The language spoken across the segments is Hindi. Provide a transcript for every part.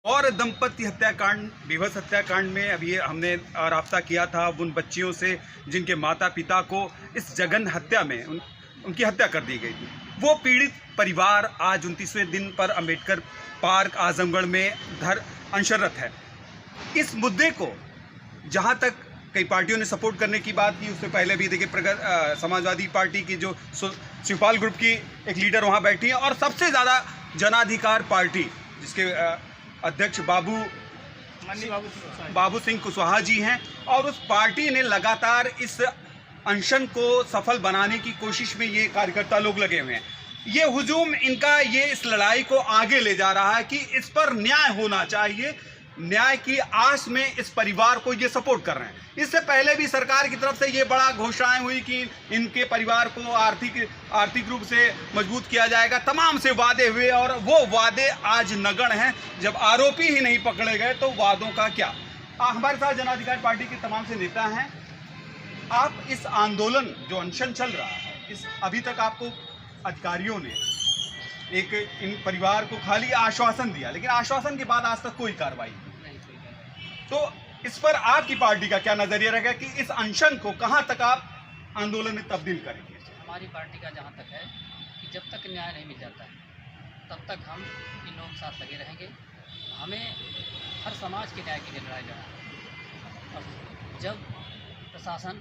और दंपति हत्याकांड, विवश हत्याकांड में अभी हमने राब्ता किया था उन बच्चियों से जिनके माता पिता को इस जघन्य हत्या में उनकी हत्या कर दी गई थी। वो पीड़ित परिवार आज 29वें दिन पर अंबेडकर पार्क आजमगढ़ में अनशरत है। इस मुद्दे को जहां तक कई पार्टियों ने सपोर्ट करने की बात की, उससे पहले भी देखिए समाजवादी पार्टी की जो शिवपाल ग्रुप की एक लीडर वहां बैठी है, और सबसे ज़्यादा जनाधिकार पार्टी जिसके अध्यक्ष बाबू सिंह कुशवाहा जी हैं, और उस पार्टी ने लगातार इस अनशन को सफल बनाने की कोशिश में ये कार्यकर्ता लोग लगे हुए हैं। ये हुजूम इनका ये इस लड़ाई को आगे ले जा रहा है कि इस पर न्याय होना चाहिए। न्याय की आस में इस परिवार को ये सपोर्ट कर रहे हैं। इससे पहले भी सरकार की तरफ से ये बड़ा घोषणाएं हुई कि इनके परिवार को आर्थिक रूप से मजबूत किया जाएगा। तमाम से वादे हुए और वो वादे आज नगण्य हैं। जब आरोपी ही नहीं पकड़े गए तो वादों का क्या। हमारे साथ जन अधिकार पार्टी के तमाम से नेता हैं। आप इस आंदोलन जो अनशन चल रहा है, इस अभी तक आपको अधिकारियों ने एक इन परिवार को खाली आश्वासन दिया, लेकिन आश्वासन के बाद आज तक कोई कार्रवाई नहीं। तो इस पर आपकी पार्टी का क्या नजरिया रहेगा कि इस अनशन को कहां तक आप आंदोलन में तब्दील करेंगे? हमारी पार्टी का जहां तक है कि जब तक न्याय नहीं मिल जाता है तब तक हम इन लोगों के साथ लगे रहेंगे। हमें हर समाज के न्याय के लिए लड़ाई लड़ना है। और जब प्रशासन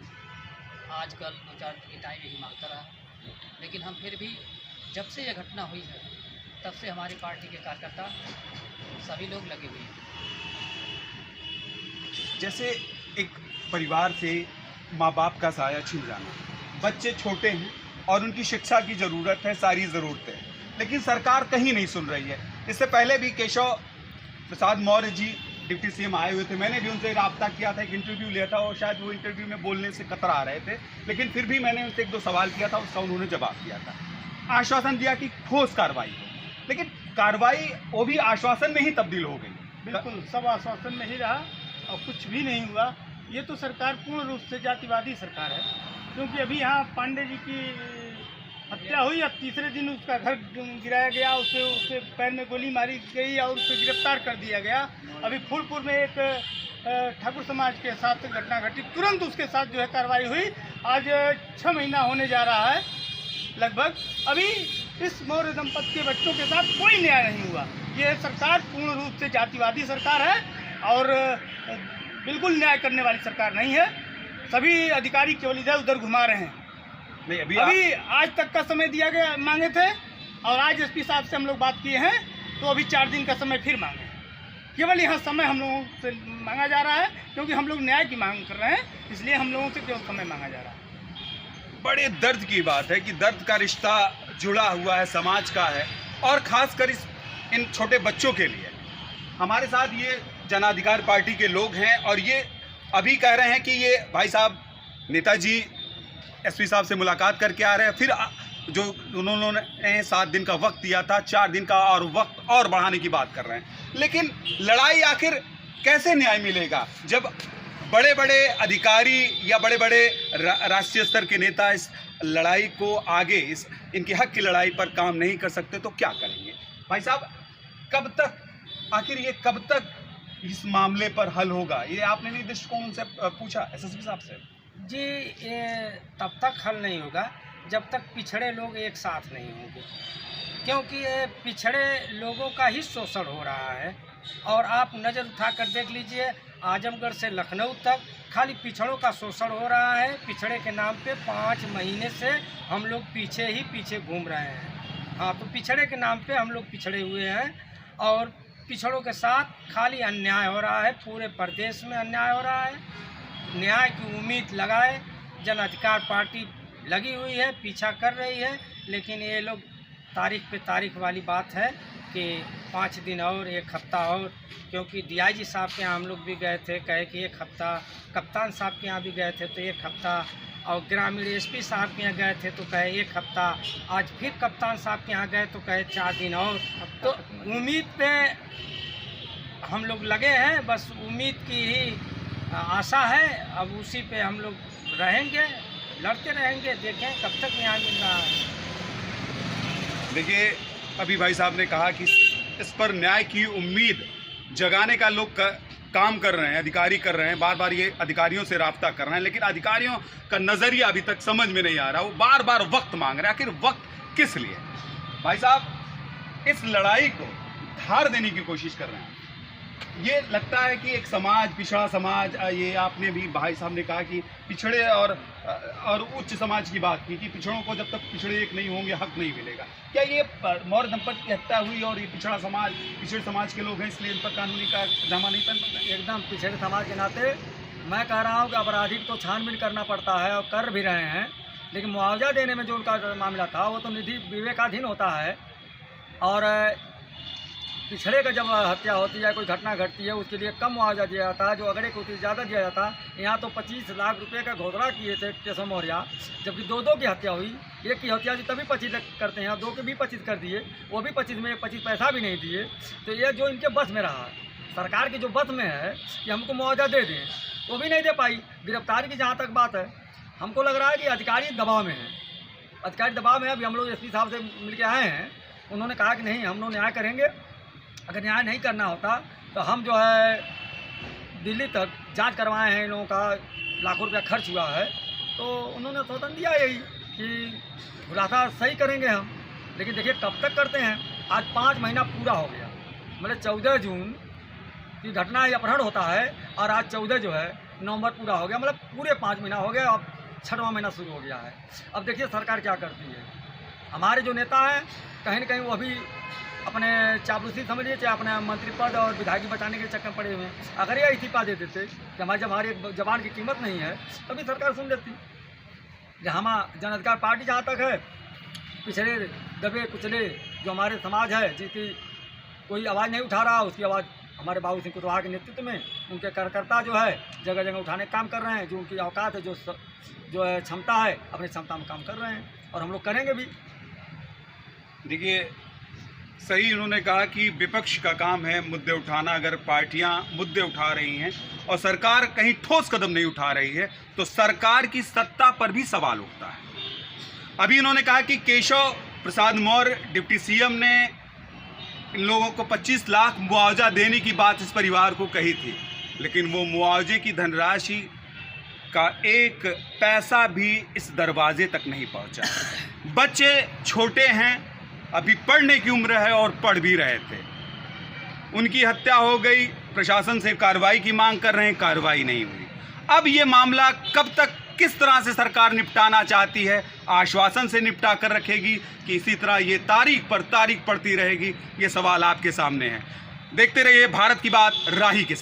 आजकल 2-4 दिन की टाइम यही मांगता रहा, लेकिन हम फिर भी जब से यह घटना हुई है तब से हमारी पार्टी के कार्यकर्ता सभी लोग लगे हुए हैं। जैसे एक परिवार से माँ बाप का साया छिन जाना, बच्चे छोटे हैं और उनकी शिक्षा की ज़रूरत है, सारी ज़रूरतें, लेकिन सरकार कहीं नहीं सुन रही है। इससे पहले भी केशव प्रसाद मौर्य जी डिप्टी सीएम आए हुए थे, मैंने भी उनसे राब्ता किया था, एक इंटरव्यू लिया था, और शायद वो इंटरव्यू में बोलने से कतरा रहे थे, लेकिन फिर भी मैंने उनसे 1-2 सवाल किया था, उसका उन्होंने जवाब दिया था। आश्वासन दिया कि ठोस कार्रवाई हो, लेकिन कार्रवाई वो भी आश्वासन में ही तब्दील हो गई। बिल्कुल, सब आश्वासन में ही रहा और कुछ भी नहीं हुआ। ये तो सरकार पूर्ण रूप से जातिवादी सरकार है, क्योंकि अभी यहाँ पांडे जी की हत्या हुई, अब तीसरे दिन उसका घर गिराया गया, उसके पैर में गोली मारी गई और उसे गिरफ्तार कर दिया गया। अभी फूलपुर में एक ठाकुर समाज के साथ घटना घटी, तुरंत उसके साथ जो है कार्रवाई हुई। आज 6 महीना होने जा रहा है लगभग, अभी इस मौर्य दंपति के बच्चों के साथ कोई न्याय नहीं हुआ। ये सरकार पूर्ण रूप से जातिवादी सरकार है और बिल्कुल न्याय करने वाली सरकार नहीं है। सभी अधिकारी केवल इधर उधर घुमा रहे हैं। नहीं, अभी आज तक का समय दिया गया, मांगे थे, और आज एसपी साहब से हम लोग बात किए हैं तो अभी 4 दिन का समय फिर मांगे। केवल यहाँ समय हम लोगों से मांगा जा रहा है, क्योंकि हम लोग न्याय की मांग कर रहे हैं, इसलिए हम लोगों से केवल समय मांगा जा रहा है। बड़े दर्द की बात है कि दर्द का रिश्ता जुड़ा हुआ है, समाज का है, और खासकर इन छोटे बच्चों के लिए। हमारे साथ ये जनाधिकार पार्टी के लोग हैं, और ये अभी कह रहे हैं कि ये भाई साहब नेताजी एसपी साहब से मुलाकात करके आ रहे हैं, फिर जो उन्होंने 7 दिन का वक्त दिया था, 4 दिन का और वक्त और बढ़ाने की बात कर रहे हैं। लेकिन लड़ाई आखिर कैसे न्याय मिलेगा जब बड़े बड़े अधिकारी या बड़े बड़े राष्ट्रीय स्तर के नेता इस लड़ाई को आगे इनके हक की लड़ाई पर काम नहीं कर सकते, तो क्या करेंगे? भाई साहब, कब तक इस मामले पर हल होगा? ये आपने भी दृष्टिकोण से पूछा एसएसपी साहब से? जी, ये तब तक हल नहीं होगा जब तक पिछड़े लोग एक साथ नहीं होंगे, क्योंकि ये पिछड़े लोगों का ही शोषण हो रहा है। और आप नज़र उठाकर देख लीजिए, आजमगढ़ से लखनऊ तक खाली पिछड़ों का शोषण हो रहा है। पिछड़े के नाम पे 5 महीने से हम लोग पीछे घूम रहे हैं। हाँ, तो पिछड़े के नाम पे हम लोग पिछड़े हुए हैं, और पिछड़ों के साथ खाली अन्याय हो रहा है। पूरे प्रदेश में अन्याय हो रहा है। न्याय की उम्मीद लगाए जन अधिकार पार्टी लगी हुई है, पीछा कर रही है, लेकिन ये लोग तारीख पे तारीख वाली बात है कि 5 दिन और 1 हफ्ता और, क्योंकि डीआईजी साहब के यहाँ हम लोग भी गए थे, कहे कि 1 हफ्ता, कप्तान साहब के यहाँ भी गए थे तो 1 हफ्ता, और ग्रामीण एसपी साहब के यहाँ गए थे तो कहे 1 हफ्ता, आज फिर कप्तान साहब के यहाँ गए तो कहे 4 दिन और। तो उम्मीद पे हम लोग लगे हैं, बस उम्मीद की ही आशा है। अब उसी पे हम लोग रहेंगे, लड़ते रहेंगे, देखें कब तक न्याय मिल रहा है। देखिए, अभी भाई साहब ने कहा कि इस पर न्याय की उम्मीद जगाने का लोग काम कर रहे हैं, अधिकारी कर रहे हैं, बार बार ये अधिकारियों से राब्ता कर रहे हैं, लेकिन अधिकारियों का नज़रिया अभी तक समझ में नहीं आ रहा। वो बार बार वक्त मांग रहे हैं। आखिर वक्त किस लिए? भाई साहब, इस लड़ाई को धार देने की कोशिश कर रहे हैं। ये लगता है कि एक समाज, पिछड़ा समाज, ये आपने भी भाई साहब ने कहा कि पिछड़े और उच्च समाज की बात की कि पिछड़ों को जब तक पिछड़े एक नहीं होंगे हक नहीं मिलेगा। क्या ये मौर्य दंपति की हत्या हुई और ये पिछड़ा समाज, पिछड़े समाज के लोग हैं, इसलिए इन पर कानूनी का जामा नहीं पहन सकते? एकदम पिछड़े समाज के नाते मैं कह रहा हूँ कि अपराधी को तो छानबीन करना पड़ता है और कर भी रहे हैं, लेकिन मुआवजा देने में जो उनका मामला था वो तो निधि विवेकाधीन होता है। और पिछड़े का जब हत्या होती है, कोई घटना घटती है, उसके लिए कम मुआवजा दिया जाता है, जो अगले को ज़्यादा दिया जाता है। यहाँ तो 25 लाख रुपए का घोषणा किए थे केशव मौर्य, जबकि दो की हत्या हुई। एक की हत्या हुई तभी 25 करते हैं, 2 के भी 25 कर दिए, वो भी 25 में 25 पैसा भी नहीं दिए। तो ये जो इनके बस में रहा, सरकार की जो बस में है कि हमको मुआवजा दे दें, वो भी नहीं दे पाई। गिरफ्तारी की जहाँ तक बात है, हमको लग रहा है कि अधिकारी दबाव में है, अधिकारी दबाव में है। अभी हम लोग एसपी साहब से मिल के आए हैं, उन्होंने कहा कि नहीं, हम लोग न्याय करेंगे। अगर न्याय नहीं करना होता तो हम जो है दिल्ली तक जांच करवाए हैं, इन लोगों का लाखों रुपया खर्च हुआ है। तो उन्होंने सौतन दिया यही कि खुलासा सही करेंगे हम, लेकिन देखिए कब तक करते हैं। आज 5 महीना पूरा हो गया, मतलब 14 जून की घटना ये अपहरण होता है और आज 14 जो है नवंबर पूरा हो गया, मतलब पूरे 5 महीना हो गया। अब 6वां महीना शुरू हो गया है। अब देखिए सरकार क्या करती है। हमारे जो नेता हैं कहीं न कहीं वो अभी अपने चापलूसी समझिए, चाहे अपने मंत्री पद और विधायक बचाने के चक्कर पड़े हुए हैं। अगर ये इस्तीफा दे देते कि हमारी जवान की कीमत नहीं है, तभी सरकार सुन लेती। हम जन अधिकार पार्टी जहाँ तक है, पिछड़े दबे कुचले जो हमारे समाज है, जिसकी कोई आवाज़ नहीं उठा रहा, उसकी आवाज़ हमारे बाबू सिंह कुशवाहा के नेतृत्व में उनके कार्यकर्ता जो है जगह जगह उठाने का काम कर रहे हैं। जो उनकी औकात है, जो है क्षमता है, अपनी क्षमता में काम कर रहे हैं और हम लोग करेंगे भी। देखिए, सही उन्होंने कहा कि विपक्ष का काम है मुद्दे उठाना। अगर पार्टियां मुद्दे उठा रही हैं और सरकार कहीं ठोस कदम नहीं उठा रही है, तो सरकार की सत्ता पर भी सवाल उठता है। अभी इन्होंने कहा कि केशव प्रसाद मौर्य डिप्टी सीएम ने इन लोगों को 25 लाख मुआवजा देने की बात इस परिवार को कही थी, लेकिन वो मुआवजे की धनराशि का 1 पैसा भी इस दरवाजे तक नहीं पहुंचा। बच्चे छोटे हैं, अभी पढ़ने की उम्र है और पढ़ भी रहे थे। उनकी हत्या हो गई, प्रशासन से कार्रवाई की मांग कर रहे हैं, कार्रवाई नहीं हुई। अब ये मामला कब तक, किस तरह से सरकार निपटाना चाहती है? आश्वासन से निपटा कर रखेगी कि इसी तरह ये तारीख पर तारीख पड़ती रहेगी? ये सवाल आपके सामने है। देखते रहिए भारत की बात राही के साथ।